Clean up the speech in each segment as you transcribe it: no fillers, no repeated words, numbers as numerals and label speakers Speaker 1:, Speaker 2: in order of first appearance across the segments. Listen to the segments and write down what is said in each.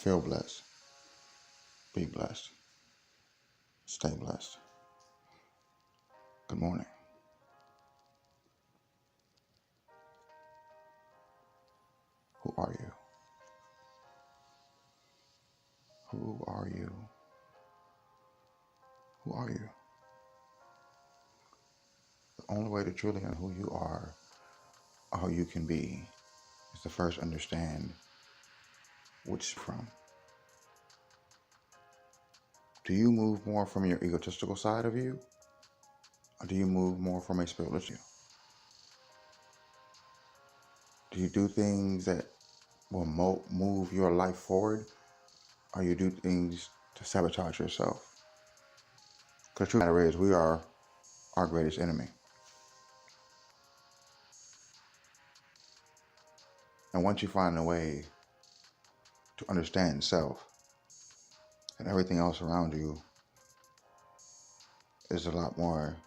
Speaker 1: Feel blessed. Be blessed. Stay blessed. Good morning. Who are you? Who are you? Who are you? The only way to truly know who you are or who you can be is to first understand which from. Do you move more from your egotistical side of you, or do you move more from a spiritual you? Do you do things that will move your life forward, or you do things to sabotage yourself? Because the truth of the matter is, we are our greatest enemy. And once you find a way to understand self, and everything else around you is a lot more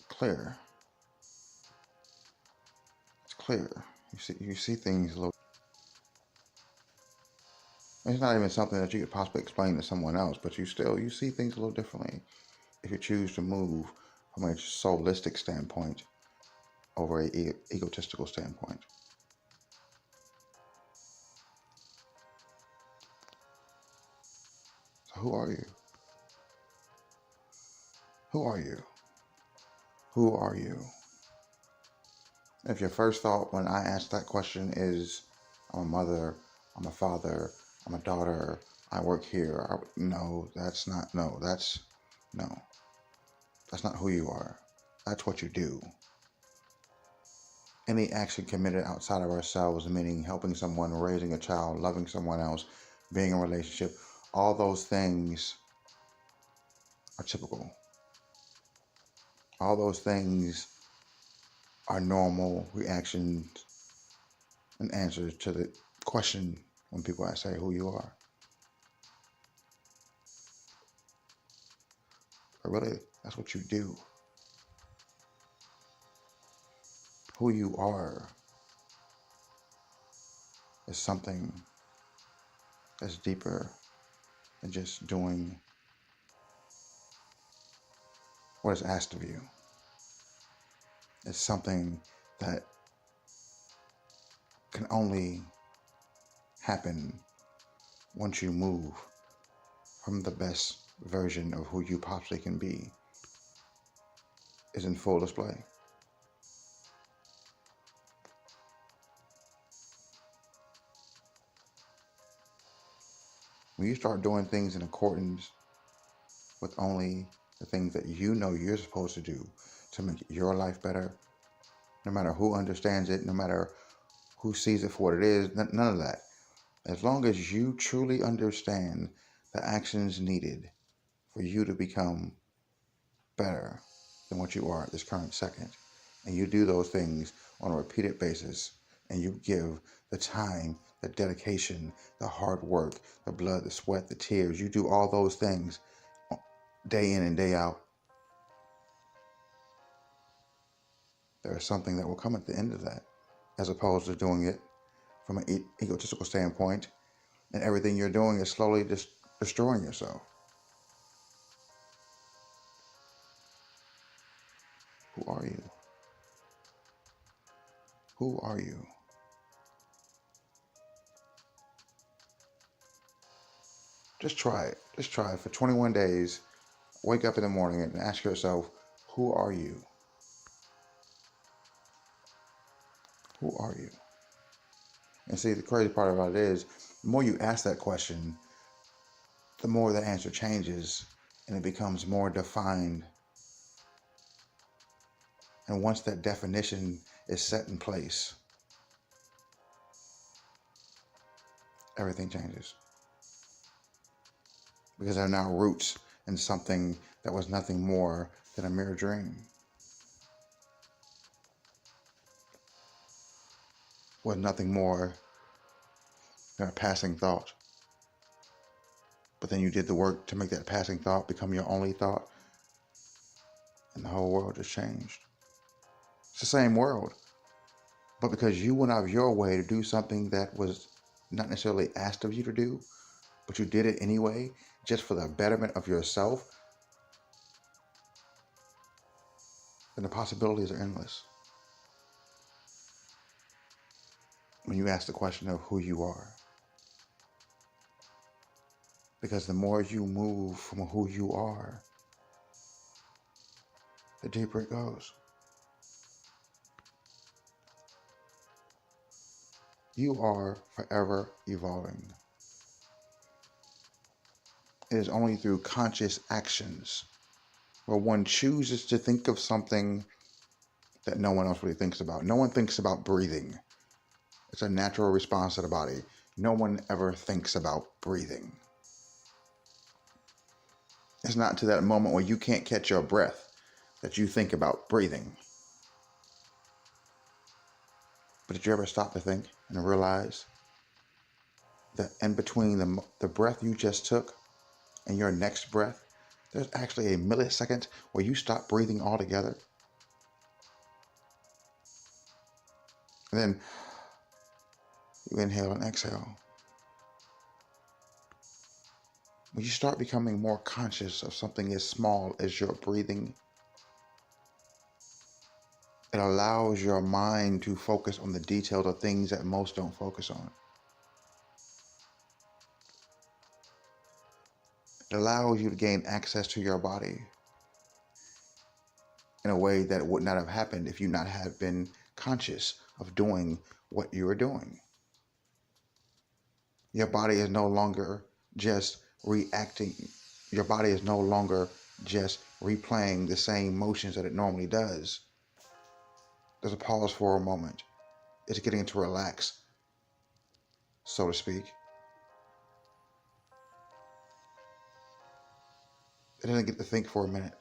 Speaker 1: clear. It's clear. You see things a little. It's not even something that you could possibly explain to someone else, but you see things a little differently if you choose to move from a soulistic standpoint over a egotistical standpoint. So who are you? Who are you? Who are you? If your first thought when I ask that question is, I'm a mother, I'm a father, I'm a daughter, I work here. That's not who you are. That's what you do. Any action committed outside of ourselves, meaning helping someone, raising a child, loving someone else, being in a relationship, all those things are typical. All those things are normal reactions and answers to the question when people say who you are. But really, that's what you do. Who you are is something that's deeper than just doing what is asked of you. It's something that can only happen once you move from the best version of who you possibly can be is in full display. When you start doing things in accordance with only the things that you know you're supposed to do to make your life better, no matter who understands it, no matter who sees it for what it is, none of that. As long as you truly understand the actions needed for you to become better than what you are at this current second, and you do those things on a repeated basis, and you give the time, the dedication, the hard work, the blood, the sweat, the tears, you do all those things day in and day out, there is something that will come at the end of that, as opposed to doing it from an egotistical standpoint, and everything you're doing is slowly just destroying yourself. Who are you? Who are you? Just try it. Just try it for 21 days. Wake up in the morning and ask yourself, who are you? Who are you? And see, the crazy part about it is, the more you ask that question, the more the answer changes and it becomes more defined. And once that definition is set in place, everything changes. Because there are now roots in something that was nothing more than a mere dream. Was nothing more than a passing thought. But then you did the work to make that passing thought become your only thought, and the whole world just changed. It's the same world. But because you went out of your way to do something that was not necessarily asked of you to do, but you did it anyway, just for the betterment of yourself, then the possibilities are endless. When you ask the question of who you are. Because the more you move from who you are, the deeper it goes. You are forever evolving. It is only through conscious actions where one chooses to think of something that no one else really thinks about. No one thinks about breathing. It's a natural response to the body. No one ever thinks about breathing. It's not to that moment where you can't catch your breath that you think about breathing. But did you ever stop to think and realize that in between the breath you just took and your next breath, there's actually a millisecond where you stop breathing altogether? And then you inhale and exhale. When you start becoming more conscious of something as small as your breathing, it allows your mind to focus on the details of things that most don't focus on. It allows you to gain access to your body in a way that would not have happened if you not have been conscious of doing what you were doing. Your body is no longer just reacting. Your body is no longer just replaying the same motions that it normally does. There's a pause for a moment. It's getting to relax, so to speak. It doesn't get to think for a minute.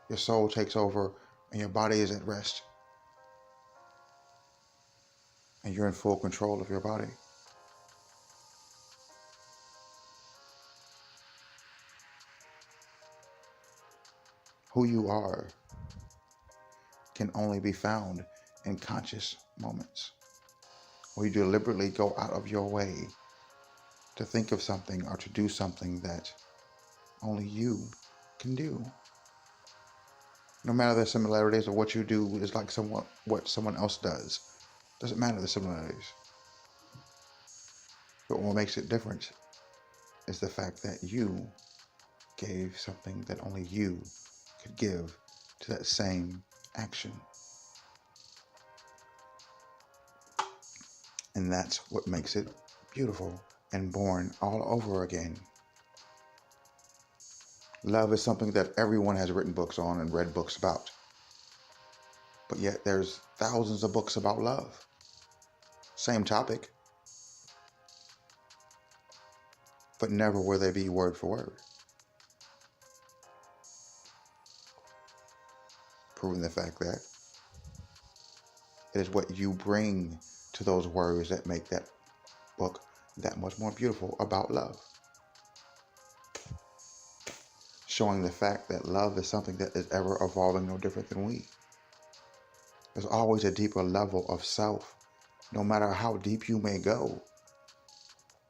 Speaker 1: Your soul takes over and your body is at rest. And you're in full control of your body. Who you are can only be found in conscious moments, where you deliberately go out of your way to think of something or to do something that only you can do. No matter the similarities of what you do is like what someone else does. Doesn't matter the similarities. But what makes it different is the fact that you gave something that only you could give to that same action. And that's what makes it beautiful and born all over again. Love is something that everyone has written books on and read books about. But yet there's thousands of books about love. Same topic. But never will they be word for word. Proving the fact that it is what you bring to those words that make that book that much more beautiful about love. Showing the fact that love is something that is ever evolving, no different than we. There's always a deeper level of self, no matter how deep you may go.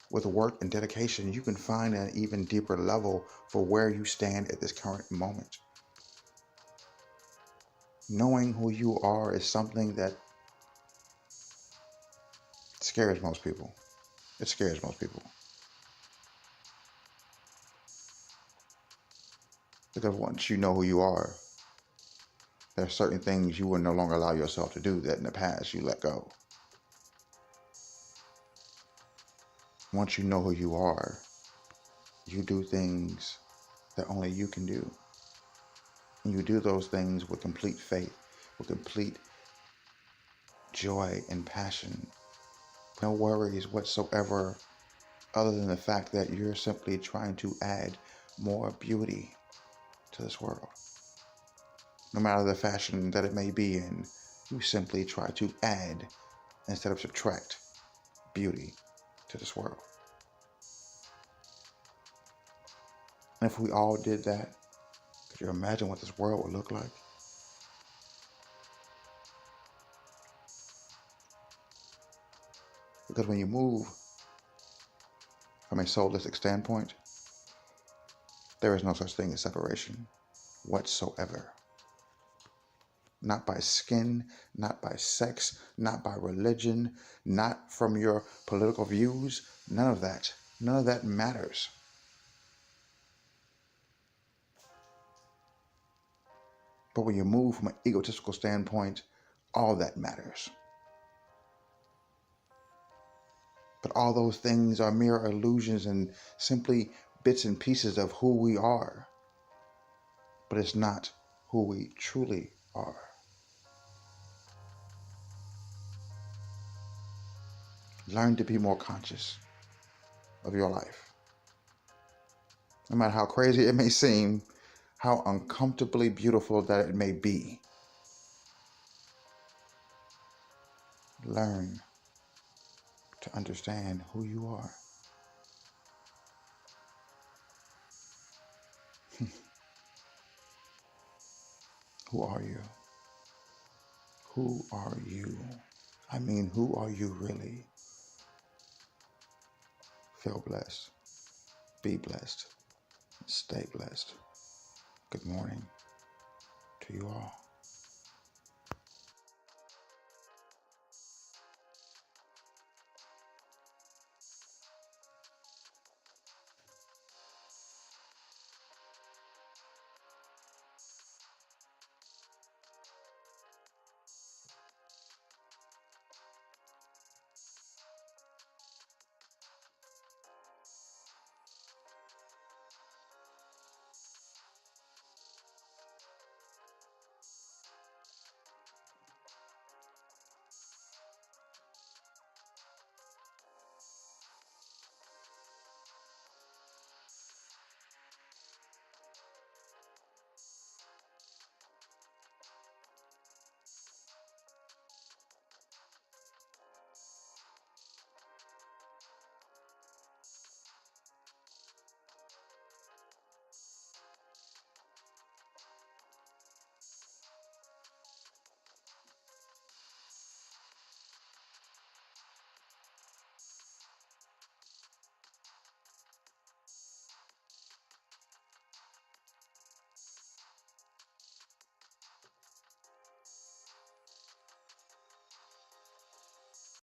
Speaker 1: With work and dedication, you can find an even deeper level for where you stand at this current moment. Knowing who you are is something that scares most people. It scares most people. Because once you know who you are, there are certain things you will no longer allow yourself to do that in the past you let go. Once you know who you are, you do things that only you can do. And you do those things with complete faith, with complete joy and passion. No worries whatsoever, other than the fact that you're simply trying to add more beauty to this world. No matter the fashion that it may be in, you simply try to add instead of subtract beauty to this world. And if we all did that, could you imagine what this world would look like? Because when you move from a soulistic standpoint, there is no such thing as separation whatsoever. Not by skin, not by sex, not by religion, not from your political views. None of that. None of that matters. But when you move from an egotistical standpoint, all that matters. But all those things are mere illusions and simply bits and pieces of who we are. But it's not who we truly are. Learn to be more conscious of your life. No matter how crazy it may seem, how uncomfortably beautiful that it may be. Learn to understand who you are. Who are you? Who are you? I mean, who are you really? Feel blessed. Be blessed. Stay blessed. Good morning to you all.